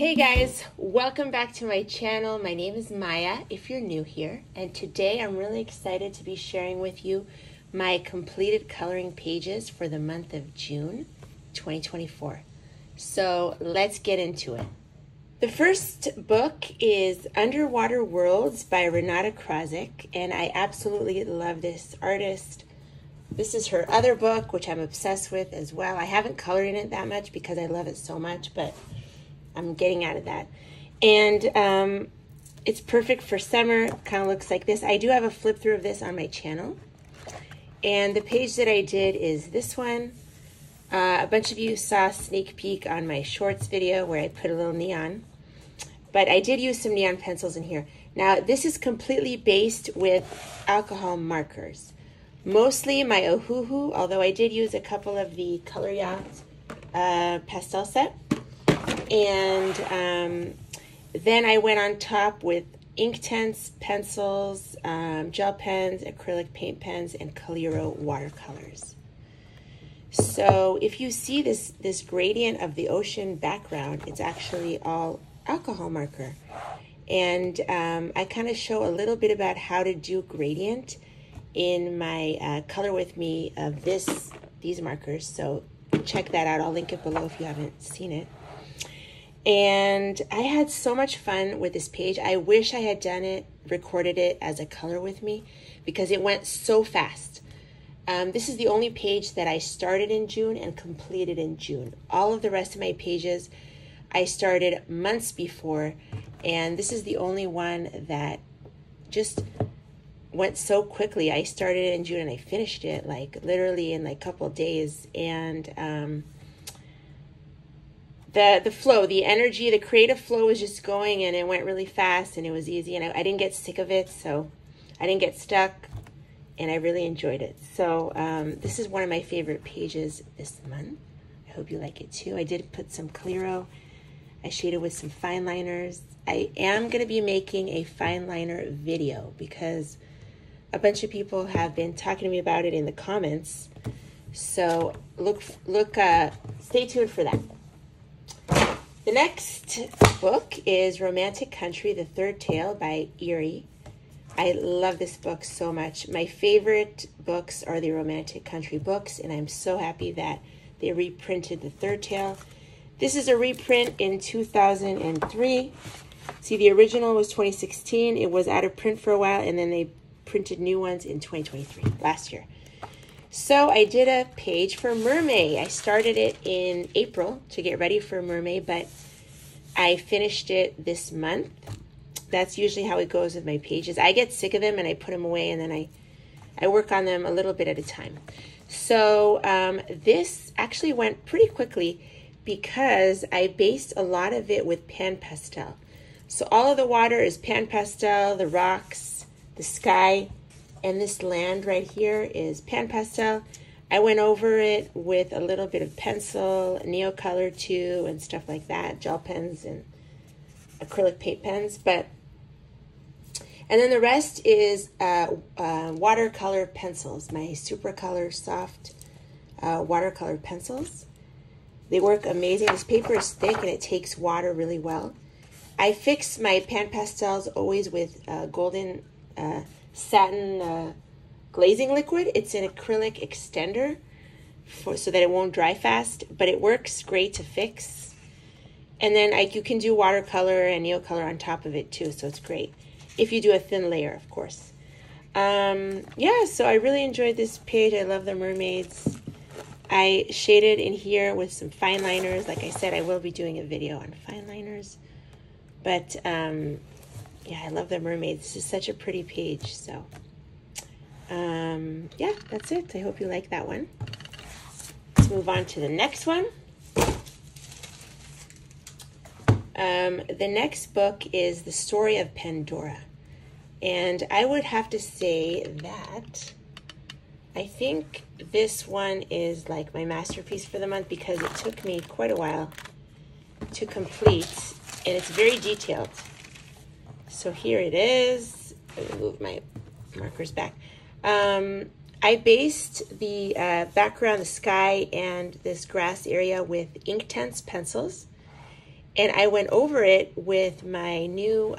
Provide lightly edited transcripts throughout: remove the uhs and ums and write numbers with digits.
Hey guys, welcome back to my channel. My name is Maya if you're new here, and today I'm really excited to be sharing with you my completed coloring pages for the month of June 2024. So let's get into it. The first book is Underwater Worlds by Renata Krasik, and I absolutely love this artist. This is her other book, which I'm obsessed with as well. I haven't colored in it that much because I love it so much, but I'm getting out of that. And it's perfect for summer. Kind of looks like this. I do have a flip through of this on my channel. And the page that I did is this one. A bunch of you saw a sneak peek on my shorts video where I put a little neon. But I did use some neon pencils in here. Now, this is completely based with alcohol markers. Mostly my Ohuhu, although I did use a couple of the Colorya pastel set. And then I went on top with Inktense pencils, gel pens, acrylic paint pens, and Colorya watercolors. So if you see this gradient of the ocean background, it's actually all alcohol marker. And I kind of show a little bit about how to do gradient in my Color With Me of these markers. So check that out. I'll link it below if you haven't seen it. And I had so much fun with this page. I wish I had recorded it as a Color With Me because it went so fast. This is the only page that I started in June and completed in June. All of the rest of my pages I started months before, and this is the only one that just went so quickly. I started it in June and I finished it like literally in like a couple of days. And the flow, the energy, the creative flow was just going, and it went really fast and it was easy, and I didn't get sick of it, so I didn't get stuck, and I really enjoyed it. So this is one of my favorite pages this month. I hope you like it too. I did put some Colorya. I shaded with some fine liners. I am going to be making a fine liner video because a bunch of people have been talking to me about it in the comments. So stay tuned for that. The next book is Romantic Country, The Third Tale by Erie. I love this book so much. My favorite books are the Romantic Country books, and I'm so happy that they reprinted The Third Tale. This is a reprint in 2003. See, the original was 2016. It was out of print for a while, and then they printed new ones in 2023, last year. So I did a page for Mermaid. I started it in April to get ready for Mermaid, but I finished it this month. That's usually how it goes with my pages. I get sick of them and I put them away, and then I work on them a little bit at a time. So this actually went pretty quickly because I based a lot of it with pan pastel. So all of the water is pan pastel, the rocks, the sky, and this land right here is pan pastel. I went over it with a little bit of pencil, neocolor too, and stuff like that, gel pens and acrylic paint pens. And then the rest is watercolor pencils, my super color soft watercolor pencils. They work amazing. This paper is thick and it takes water really well. I fix my pan pastels always with golden satin glazing liquid. It's an acrylic extender so that it won't dry fast, but it works great to fix. And then you can do watercolor and neocolor on top of it too, so it's great if you do a thin layer, of course. Yeah, so I really enjoyed this page. I love the mermaids. I shaded in here with some fine liners. Like I said, I will be doing a video on fine liners, but yeah, I love the mermaids. This is such a pretty page. So yeah, that's it. I hope you like that one. Let's move on to the next one. The next book is The Story of Pandora. And I would have to say that I think this one is like my masterpiece for the month because it took me quite a while to complete, and it's very detailed. So here it is. Let me move my markers back. I based the background, the sky, and this grass area with Inktense pencils. And I went over it with my new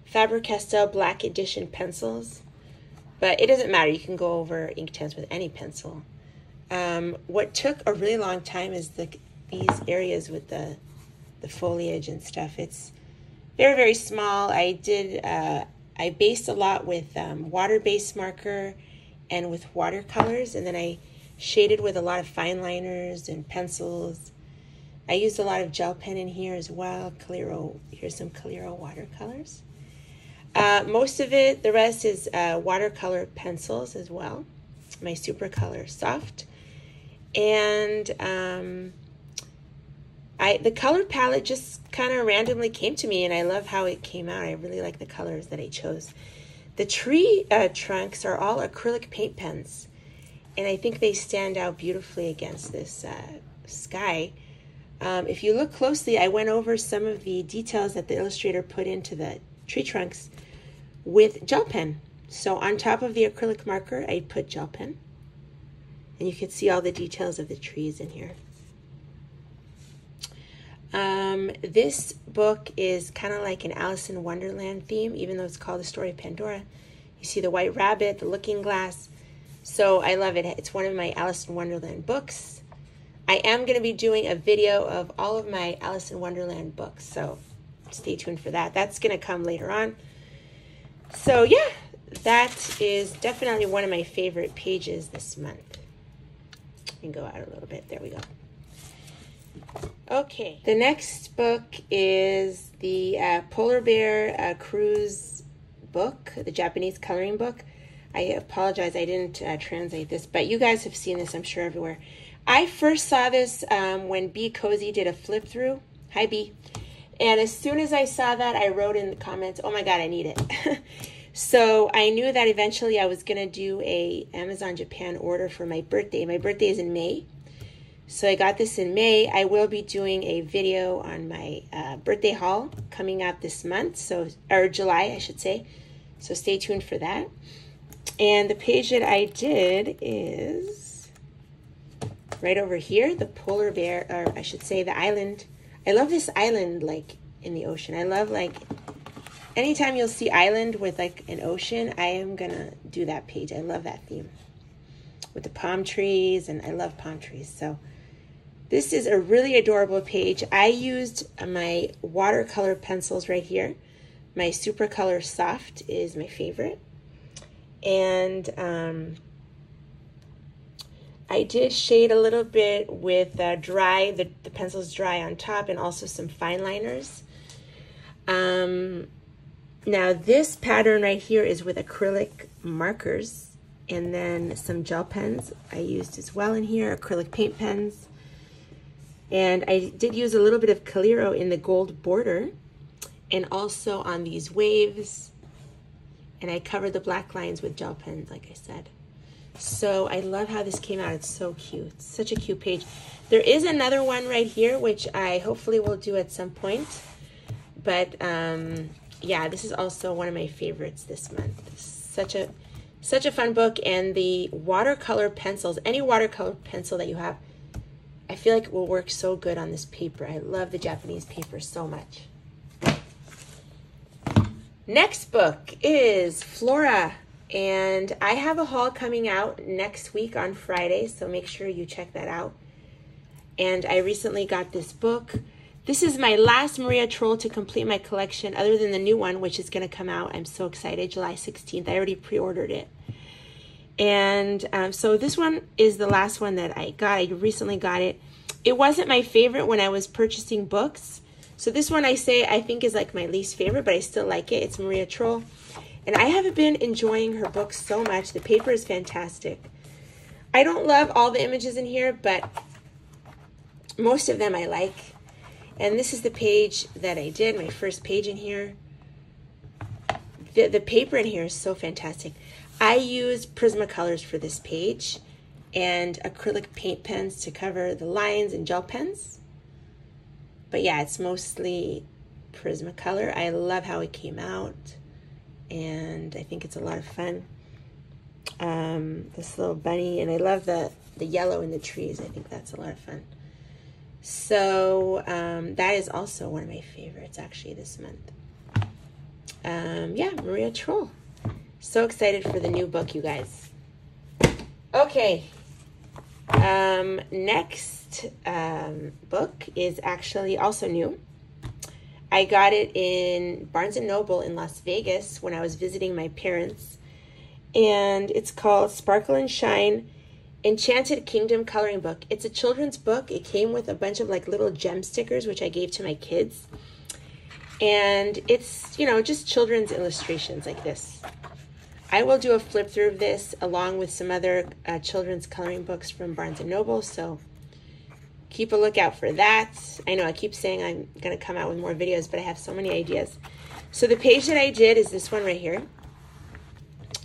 Faber-Castell Black Edition pencils. But it doesn't matter. You can go over Inktense with any pencil. What took a really long time is these areas with the foliage and stuff. It's very, very small. I based a lot with water-based marker and with watercolors, and then I shaded with a lot of fine liners and pencils. I used a lot of gel pen in here as well. Here's some Colorya watercolors. Most of it, the rest is watercolor pencils as well. My Super Color Soft. And the color palette just kind of randomly came to me, and I love how it came out. I really like the colors that I chose. The tree trunks are all acrylic paint pens, and I think they stand out beautifully against this sky. If you look closely, I went over some of the details that the illustrator put into the tree trunks with gel pen. So on top of the acrylic marker, I put gel pen, and you can see all the details of the trees in here. This book is kind of like an Alice in Wonderland theme, even though it's called The Story of Pandora. You see the white rabbit, the looking glass. So I love it. It's one of my Alice in Wonderland books. I am going to be doing a video of all of my Alice in Wonderland books, so stay tuned for that. That's going to come later on. So yeah, that is definitely one of my favorite pages this month. You can go out a little bit. There we go. Okay, the next book is the Polar Bear Cruise book, the Japanese coloring book. I apologize, I didn't translate this, but you guys have seen this, I'm sure, everywhere. I first saw this when B Cozy did a flip through. Hi, B. And as soon as I saw that, I wrote in the comments, oh my God, I need it. So I knew that eventually I was going to do a Amazon Japan order for my birthday. My birthday is in May. So I got this in May. I will be doing a video on my birthday haul coming out this month, or July, I should say. So stay tuned for that. And the page that I did is right over here, the polar bear, or I should say the island. I love this island, like, in the ocean. I love, like, anytime you'll see island with, like, an ocean, I am going to do that page. I love that theme with the palm trees, and I love palm trees. So this is a really adorable page. I used my watercolor pencils right here. My Super Color Soft is my favorite. And I did shade a little bit with the pencils dry on top, and also some fine liners. Now this pattern right here is with acrylic markers, and then some gel pens I used as well in here, acrylic paint pens. And I did use a little bit of Colorya in the gold border, and also on these waves. And I covered the black lines with gel pens, like I said. So I love how this came out. It's so cute. It's such a cute page. There is another one right here, which I hopefully will do at some point. But yeah, this is also one of my favorites this month. Such a fun book. And the watercolor pencils, any watercolor pencil that you have, I feel like it will work so good on this paper. I love the Japanese paper so much. Next book is Flora, and I have a haul coming out next week on Friday, so make sure you check that out. And I recently got this book. This is my last Maria Troll to complete my collection, other than the new one, which is going to come out. I'm so excited, July 16th. I already pre-ordered it. And so this one is the last one that I got. I recently got it. It wasn't my favorite when I was purchasing books. So this one I think is like my least favorite, but I still like it. It's Maria Troll. And I have been enjoying her books so much. The paper is fantastic. I don't love all the images in here, but most of them I like. And this is the page that I did, my first page in here. The paper in here is so fantastic. I used Prismacolors for this page and acrylic paint pens to cover the lines and gel pens. But yeah, it's mostly Prismacolor. I love how it came out, and I think it's a lot of fun. This little bunny, and I love the yellow in the trees. I think that's a lot of fun. So that is also one of my favorites actually this month. Yeah, Maria Troll. So excited for the new book, you guys. Okay. Next book is actually also new. I got it in Barnes & Noble in Las Vegas when I was visiting my parents. And it's called Sparkle and Shine Enchanted Kingdom Coloring Book. It's a children's book. It came with a bunch of like little gem stickers, which I gave to my kids. And it's, you know, just children's illustrations like this. I will do a flip through of this along with some other children's coloring books from Barnes & Noble, so keep a lookout for that. I know I keep saying I'm going to come out with more videos, but I have so many ideas. So the page that I did is this one right here,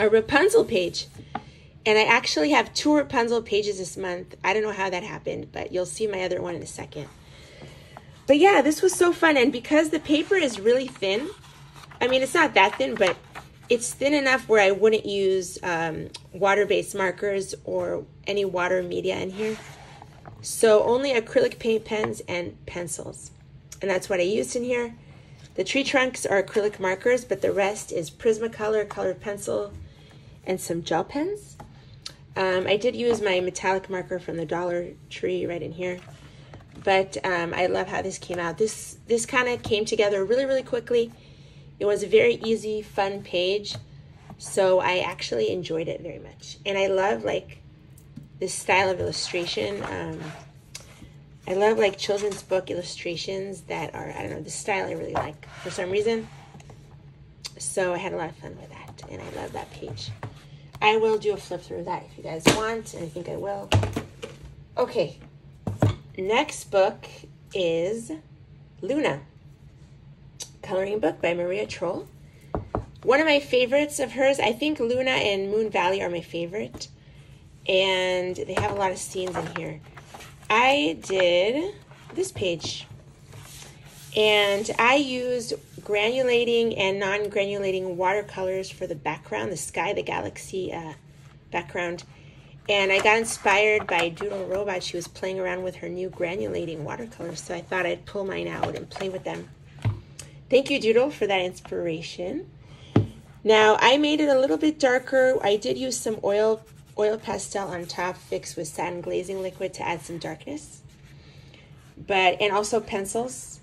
a Rapunzel page. And I actually have 2 Rapunzel pages this month. I don't know how that happened, but you'll see my other one in a second. But yeah, this was so fun. And because the paper is really thin, I mean, it's not that thin, but it's thin enough where I wouldn't use water-based markers or any water media in here. So only acrylic paint pens and pencils. And that's what I used in here. The tree trunks are acrylic markers, but the rest is Prismacolor, colored pencil, and some gel pens. I did use my metallic marker from the Dollar Tree right in here. But I love how this came out. This kind of came together really, really quickly. It was a very easy, fun page, so I actually enjoyed it very much. And I love, like, this style of illustration. I love, like, children's book illustrations that are, I don't know, the style I really like for some reason. So I had a lot of fun with that, and I love that page. I will do a flip through of that if you guys want, and I think I will. Okay, next book is Luna. Coloring book by Maria Troll. One of my favorites of hers. I think Luna and Moon Valley are my favorite. And they have a lot of scenes in here. I did this page. And I used granulating and non-granulating watercolors for the background, the sky, the galaxy background. And I got inspired by Doodle Robot. She was playing around with her new granulating watercolors. So I thought I'd pull mine out and play with them. Thank you, Doodle, for that inspiration. Now, I made it a little bit darker. I did use some oil pastel on top fixed with satin glazing liquid to add some darkness. And also pencils.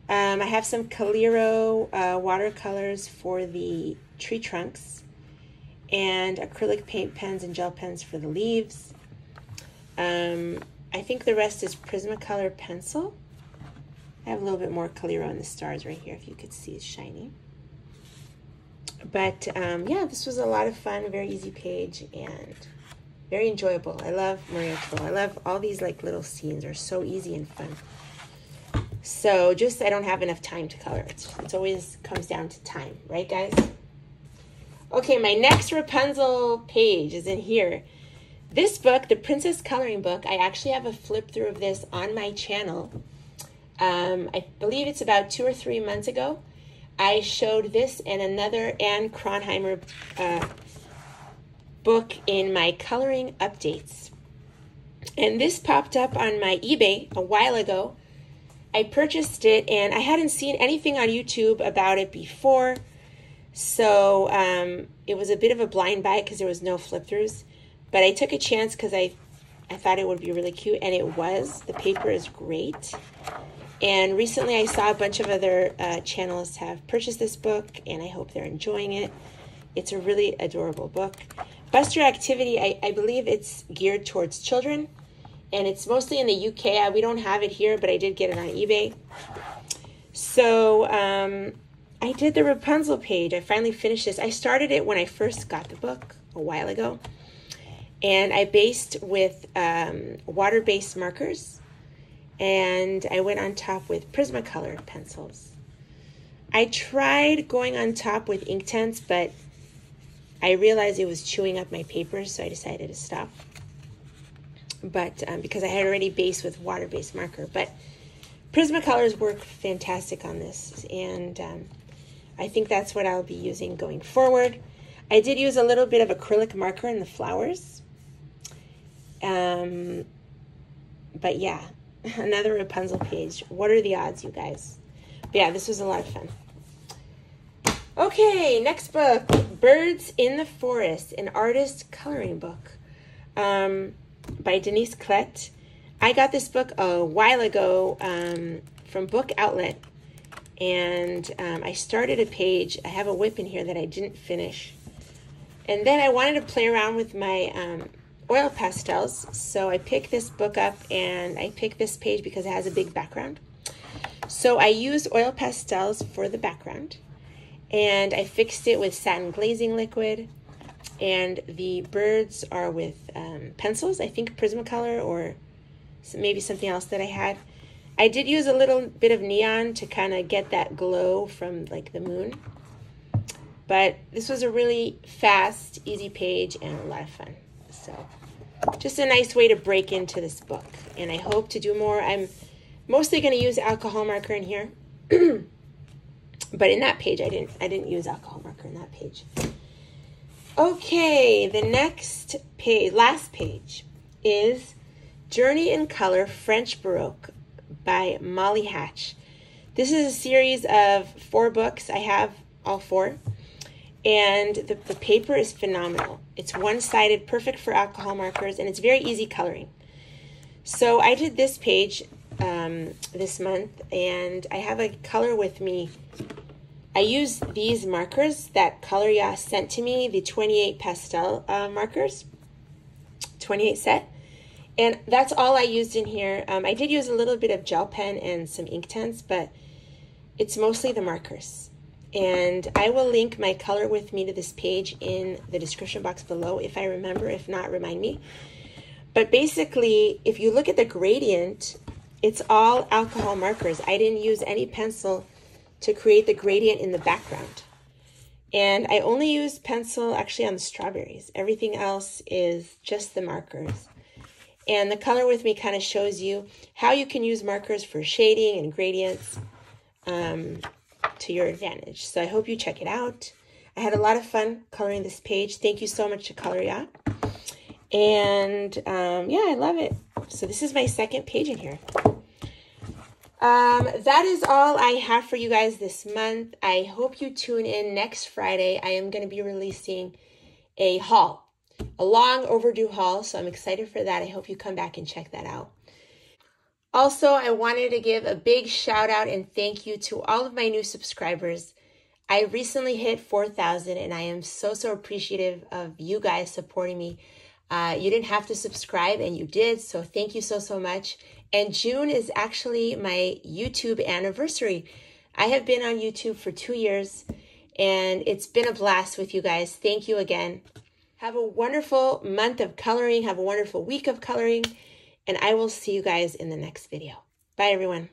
I have some Colorya watercolors for the tree trunks and acrylic paint pens and gel pens for the leaves. I think the rest is Prismacolor pencil. I have a little bit more Colorya in the stars right here, if you could see, it's shiny. But yeah, this was a lot of fun, very easy page, and very enjoyable. I love Maria Troll. I love all these like little scenes are so easy and fun. So just I don't have enough time to color it. It always comes down to time, right guys? Okay, my next Rapunzel page is in here. This book, the Princess Coloring Book, I actually have a flip through of this on my channel. I believe it's about 2 or 3 months ago. I showed this and another Anne Kronheimer book in my coloring updates. And this popped up on my eBay a while ago. I purchased it and I hadn't seen anything on YouTube about it before. So it was a bit of a blind buy because there was no flip throughs. But I took a chance because I thought it would be really cute, and it was. The paper is great. And recently I saw a bunch of other channels have purchased this book, and I hope they're enjoying it. It's a really adorable book. Buster Activity, I believe it's geared towards children, and it's mostly in the UK. We don't have it here, but I did get it on eBay. So I did the Rapunzel page. I finally finished this. I started it when I first got the book a while ago, and I based with water-based markers. And I went on top with Prismacolor pencils. I tried going on top with Inktense, but I realized it was chewing up my paper, so I decided to stop. But because I had already based with water-based marker. But Prismacolors work fantastic on this, and I think that's what I'll be using going forward. I did use a little bit of acrylic marker in the flowers. But yeah. Another Rapunzel page. What are the odds, you guys? But yeah, this was a lot of fun. Okay, next book, Birds in the Forest, an artist coloring book by Denise Klett. I got this book a while ago from Book Outlet, and I started a page. I have a whip in here that I didn't finish. And then I wanted to play around with my oil pastels, so I picked this book up, and I picked this page because it has a big background. So I used oil pastels for the background, and I fixed it with satin glazing liquid, and the birds are with pencils, I think Prismacolor or maybe something else that I had. I did use a little bit of neon to kind of get that glow from like the moon. But this was a really fast, easy page and a lot of fun. So just a nice way to break into this book. And I hope to do more. I'm mostly going to use alcohol marker in here. But in that page, I didn't use alcohol marker in that page. Okay, the next page, last page, is Journey in Color, French Baroque by Molly Hatch. This is a series of 4 books. I have all 4. And the paper is phenomenal. It's one-sided, perfect for alcohol markers, and it's very easy coloring. So I did this page this month, and I have a color with me. I used these markers that Colorya sent to me, the 28 pastel markers, 28 set. And that's all I used in here. I did use a little bit of gel pen and some Inktense, but it's mostly the markers. And I will link my color with me to this page in the description box below if I remember. If not, remind me. But basically, if you look at the gradient, it's all alcohol markers. I didn't use any pencil to create the gradient in the background. And I only used pencil actually on the strawberries. Everything else is just the markers. And the color with me kind of shows you how you can use markers for shading and gradients to your advantage. So I hope you check it out. I had a lot of fun coloring this page. Thank you so much to Colorya. And yeah, I love it. So this is my second page in here. That is all I have for you guys this month. I hope you tune in next Friday. I am going to be releasing a haul, a long overdue haul. So I'm excited for that. I hope you come back and check that out. Also, I wanted to give a big shout out and thank you to all of my new subscribers. I recently hit 4,000 and I am so appreciative of you guys supporting me. You didn't have to subscribe and you did, so thank you so much. And June is actually my YouTube anniversary. I have been on YouTube for 2 years and it's been a blast with you guys. Thank you again. Have a wonderful month of coloring. Have a wonderful week of coloring. And I will see you guys in the next video. Bye, everyone.